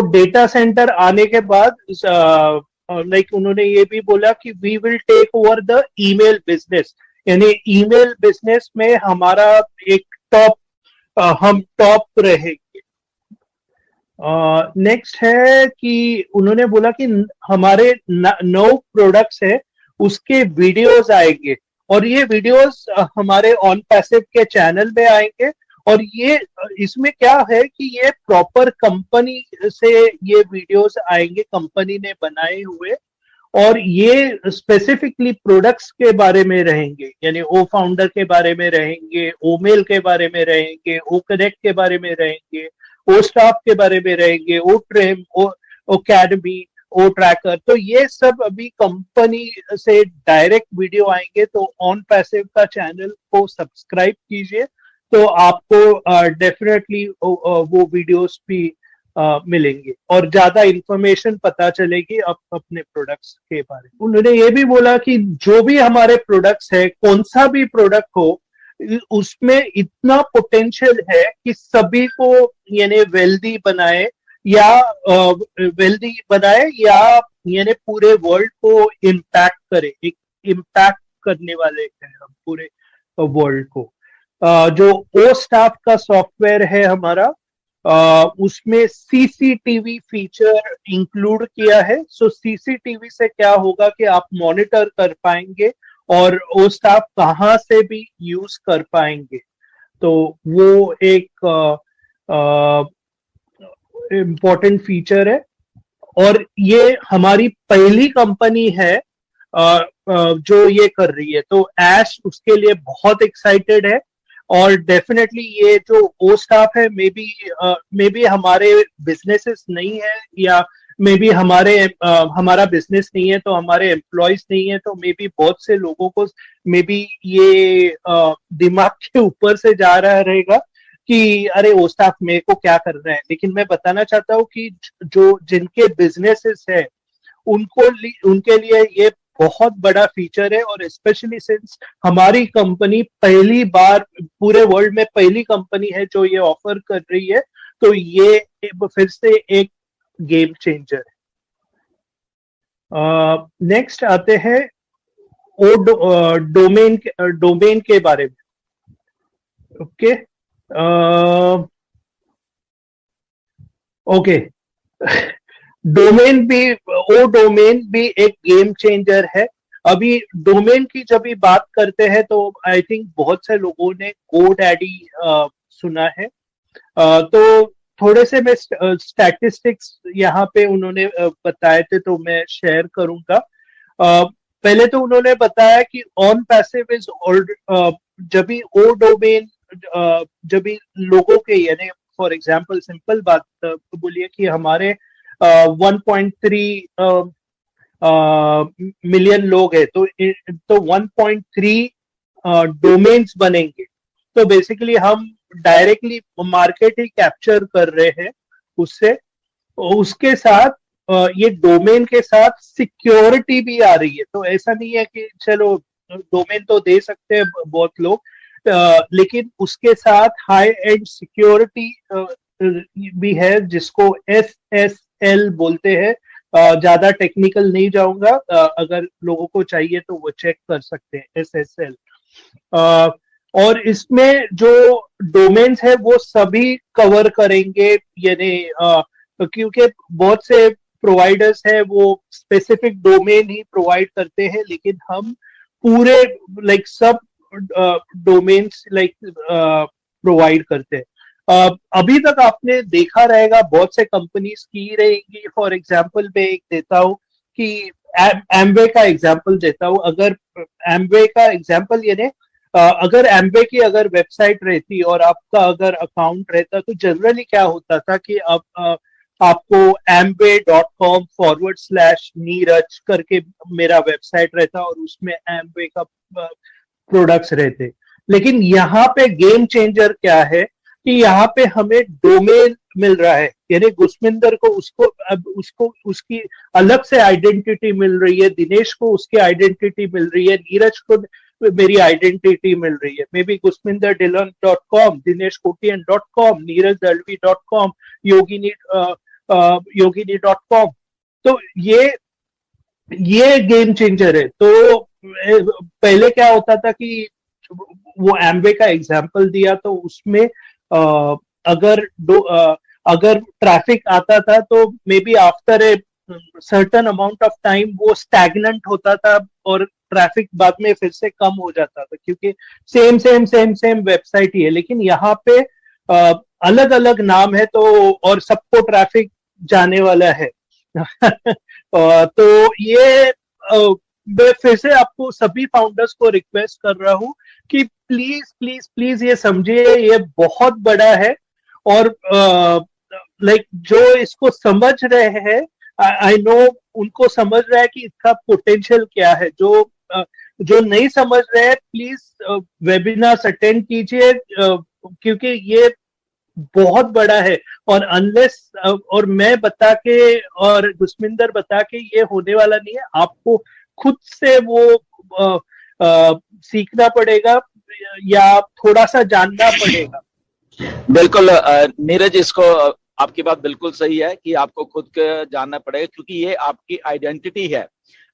Data centre आने के बाद लाइक उन्होंने ये भी बोला कि we will take over the email business, यानी ईमेल बिजनेस में हमारा एक हम टॉप रहेंगे। नेक्स्ट है कि उन्होंने बोला कि हमारे 9 प्रोडक्ट्स है उसके वीडियोस आएंगे, और ये वीडियोस हमारे ऑन पैसिव के चैनल में आएंगे। और ये इसमें क्या है कि ये प्रॉपर कंपनी से ये वीडियोस आएंगे, कंपनी ने बनाए हुए, और ये स्पेसिफिकली प्रोडक्ट्स के बारे में रहेंगे, यानी ओ फाउंडर के बारे में रहेंगे, ओ मेल के बारे में रहेंगे, ओ कनेक्ट के बारे में रहेंगे, ओ स्टाफ के बारे में रहेंगे, ओ ट्रेम, ओ अकेडमी, ओ ट्रैकर। तो ये सब अभी कंपनी से डायरेक्ट वीडियो आएंगे। तो ऑन पैसिव का चैनल को सब्सक्राइब कीजिए, तो आपको डेफिनेटली वो वीडियोस भी मिलेंगे और ज्यादा इंफॉर्मेशन पता चलेगी अपने प्रोडक्ट्स के बारे में। उन्होंने ये भी बोला कि जो भी हमारे प्रोडक्ट्स है, कौन सा भी प्रोडक्ट हो, उसमें इतना पोटेंशियल है कि सभी को यानी वेल्दी बनाए या यानी पूरे वर्ल्ड को इम्पैक्ट करे, एक इम्पैक्ट करने वाले हैं हम पूरे वर्ल्ड को। जो ओ स्टाफ का सॉफ्टवेयर है हमारा, उसमें सीसीटीवी फीचर इंक्लूड किया है। सो सीसीटीवी से क्या होगा कि आप मॉनिटर कर पाएंगे और ओ स्टाफ कहाँ से भी यूज कर पाएंगे। तो वो एक इम्पोर्टेंट फीचर है, और ये हमारी पहली कंपनी है जो ये कर रही है। तो ऐश उसके लिए बहुत एक्साइटेड है, और डेफिनेटली ये जो ओ स्टाफ है, मे बी हमारे बिजनेसेस नहीं है, या मे बी हमारा बिजनेस नहीं है, तो हमारे एम्प्लॉयज नहीं है, तो मे बी बहुत से लोगों को मे बी ये दिमाग के ऊपर से जा रहा रहेगा कि अरे ओ स्टाफ मेरे को क्या कर रहा है। लेकिन मैं बताना चाहता हूँ कि जो जिनके बिजनेसेस है उनके लिए ये बहुत बड़ा फीचर है, और स्पेशली सिंस हमारी कंपनी पहली बार पूरे वर्ल्ड में पहली कंपनी है जो ये ऑफर कर रही है, तो ये फिर से एक गेम चेंजर है। नेक्स्ट आते हैं डोमेन के बारे में। ओके डोमेन भी एक गेम चेंजर है। अभी डोमेन की जब भी बात करते हैं तो आई थिंक बहुत से लोगों ने GoDaddy सुना है। तो थोड़े से मैं स्टैटिस्टिक्स यहाँ पे उन्होंने बताए थे, तो मैं शेयर करूंगा। पहले तो उन्होंने बताया कि ऑन पैसिव इज जब भी ओ डोमेन जब भी लोगों के, यानी फॉर एग्जांपल सिंपल बात बोलिए कि हमारे 1.3 मिलियन लोग हैं, तो 1.3 डोमेन्स बनेंगे। तो बेसिकली हम डायरेक्टली मार्केट ही कैप्चर कर रहे हैं उससे। उसके साथ ये डोमेन के साथ सिक्योरिटी भी आ रही है। तो ऐसा नहीं है कि चलो डोमेन तो दे सकते हैं बहुत लोग, लेकिन उसके साथ हाई एंड सिक्योरिटी भी है, जिसको SSL बोलते हैं। ज्यादा टेक्निकल नहीं जाऊंगा, अगर लोगों को चाहिए तो वो चेक कर सकते हैं SSL। और इसमें जो डोमेन्स है वो सभी कवर करेंगे, यानी क्योंकि बहुत से प्रोवाइडर्स है वो स्पेसिफिक डोमेन ही प्रोवाइड करते हैं, लेकिन हम पूरे सब डोमेन्स प्रोवाइड करते हैं। अभी तक आपने देखा रहेगा बहुत से कंपनीज की रहेंगी। फॉर एग्जांपल मैं एक देता हूं कि एमवे का एग्जांपल देता हूं। अगर एमवे का एग्जांपल यानी अगर एमवे की अगर वेबसाइट रहती और आपका अगर अकाउंट रहता, तो जनरली क्या होता था कि आपको amway.com/नीरज करके मेरा वेबसाइट रहता और उसमें एमवे का प्रोडक्ट्स रहते। लेकिन यहाँ पे गेम चेंजर क्या है कि यहाँ पे हमें डोमेन मिल रहा है, यानी गुसमिंदर को उसको उसकी अलग से आइडेंटिटी मिल रही है, दिनेश को उसकी आइडेंटिटी मिल रही है, नीरज को मेरी आइडेंटिटी मिल रही है। May be gusminderdilan.com, dineshkotian.com, neerajDalvi.com, Yogini yogini.com। तो ये गेम चेंजर है। तो पहले क्या होता था कि वो एम्वे का एग्जांपल दिया, तो उसमें अगर अगर ट्रैफिक आता था तो may be after a certain amount of time वो स्टैग्नेंट होता था और ट्रैफिक बाद में फिर से कम हो जाता था, क्योंकि same same same same website ही है। लेकिन यहाँ पे अलग अलग नाम है, तो और सबको ट्रैफिक जाने वाला है। तो ये मैं फिर से आपको सभी फाउंडर्स को रिक्वेस्ट कर रहा हूं कि प्लीज प्लीज प्लीज ये समझिए, ये बहुत बड़ा है। और लाइक जो इसको समझ रहे हैं, आई नो उनको समझ रहा है कि इसका पोटेंशियल क्या है। जो नहीं समझ रहे हैं, प्लीज वेबिनार्स अटेंड कीजिए, क्योंकि ये बहुत बड़ा है। और अनलेस और मैं बता के और गुस्मिंदर बता के ये होने वाला नहीं है। आपको खुद से वो सीखना पड़ेगा या थोड़ा सा जानना पड़ेगा। बिल्कुल नीरज, इसको आपकी बात बिल्कुल सही है कि आपको खुद के जानना पड़ेगा, क्योंकि ये आपकी आइडेंटिटी है।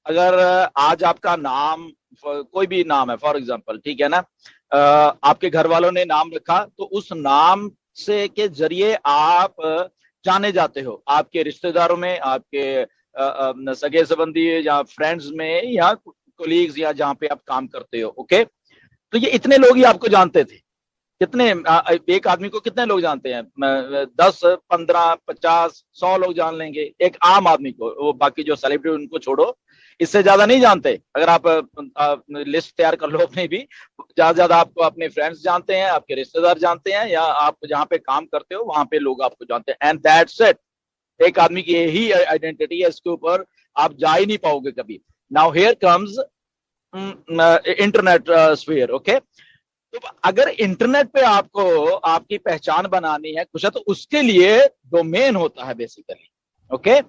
अगर आज आपका नाम कोई भी नाम है, फॉर एग्जांपल, ठीक है ना, आपके घर वालों ने नाम रखा, तो उस नाम से के जरिए आप जाने जाते हो, आपके रिश्तेदारों में, आपके सगे संबंधी या फ्रेंड्स में या कोलीग्स या जहां पे आप काम करते हो। ओके, तो ये इतने लोग ही आपको जानते थे। कितने एक आदमी को कितने लोग जानते हैं? 10, 15, 50, 100 लोग जान लेंगे एक आम आदमी को। वो बाकी जो सेलिब्रिटी उनको छोड़ो, इससे ज्यादा नहीं जानते। अगर आप लिस्ट तैयार कर लो अपनी भी, ज्यादा ज्यादा आपको अपने फ्रेंड्स जानते हैं, आपके रिश्तेदार जानते हैं, या आप जहाँ पे काम करते हो वहां पे लोग आपको जानते हैं। And that's it. एक आदमी की यही आइडेंटिटी है, इसके ऊपर आप जा ही नहीं पाओगे कभी। Now here comes internet sphere. Okay, तो अगर इंटरनेट पे आपको आपकी पहचान बनानी है कुछ है, तो उसके लिए डोमेन होता है बेसिकली। ओके,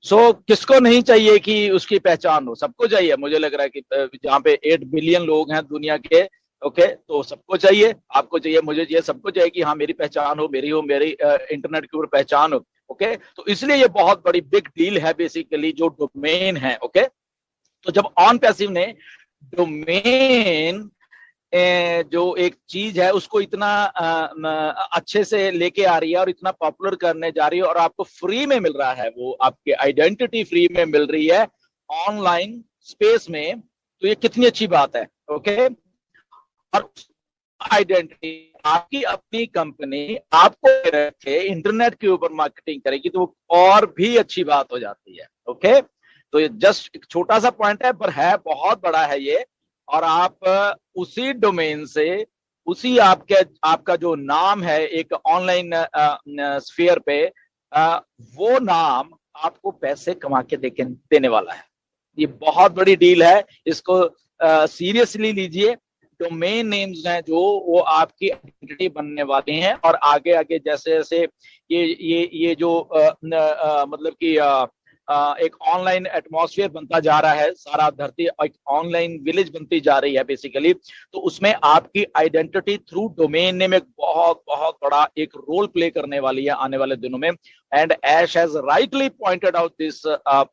सो किसको नहीं चाहिए कि उसकी पहचान हो? सबको चाहिए। मुझे लग रहा है कि जहाँ पे 8 बिलियन लोग हैं दुनिया के, ओके, तो सबको चाहिए, आपको चाहिए, मुझे चाहिए, सबको चाहिए कि हाँ मेरी पहचान हो, मेरी इंटरनेट के ऊपर पहचान हो। ओके, तो इसलिए ये बहुत बड़ी बिग डील है बेसिकली जो डोमेन है। ओके, तो जब ऑन पैसिव ने डोमेन जो एक चीज है उसको इतना अच्छे से लेके आ रही है और इतना पॉपुलर करने जा रही है, और आपको फ्री में मिल रहा है, वो आपकी आइडेंटिटी फ्री में मिल रही है ऑनलाइन स्पेस में, तो ये कितनी अच्छी बात है। ओके, और आइडेंटिटी आपकी अपनी कंपनी आपको रखे इंटरनेट के ऊपर मार्केटिंग करेगी, तो और भी अच्छी बात हो जाती है। ओके, तो ये जस्ट एक छोटा सा पॉइंट है, पर है बहुत बड़ा है ये। और आप उसी डोमेन से, उसी आपका जो नाम है एक ऑनलाइन स्फीयर पे, वो नाम आपको पैसे कमा के देने वाला है। ये बहुत बड़ी डील है, इसको सीरियसली लीजिए। डोमेन नेम्स हैं जो वो आपकी आइडेंटिटी बनने वाले हैं, और आगे आगे जैसे जैसे ये जो मतलब कि एक ऑनलाइन एटमॉस्फेयर बनता जा रहा है, सारा धरती एक ऑनलाइन विलेज बनती जा रही है बेसिकली, तो उसमें आपकी आइडेंटिटी थ्रू डोमेन नेम एक बहुत बहुत बड़ा एक रोल प्ले करने वाली है आने वाले दिनों में। And Ash has rightly pointed out this,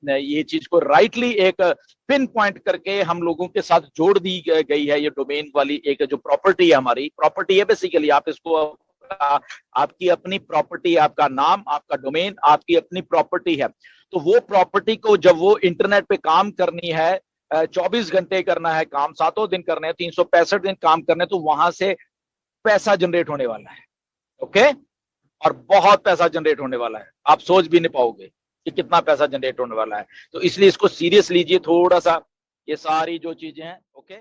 ये चीज को राइटली एक पिन पॉइंट करके हम लोगों के साथ जोड़ दी गई है। ये डोमेन वाली एक जो प्रॉपर्टी है, हमारी प्रॉपर्टी है बेसिकली, आप इसको आपकी अपनी प्रॉपर्टी, आपका नाम, आपका डोमेन आपकी अपनी प्रॉपर्टी है। तो वो प्रॉपर्टी को जब वो इंटरनेट पे काम करनी है, 24 घंटे करना है काम, 7 दिन करने हैं, 365 दिन काम करने, तो वहां से पैसा जनरेट होने वाला है। ओके, और बहुत पैसा जनरेट होने वाला है, आप सोच भी नहीं पाओगे कि कितना पैसा जनरेट होने वाला है। तो इसलिए इसको सीरियस लीजिए थोड़ा सा, ये सारी जो चीजें हैं। ओके।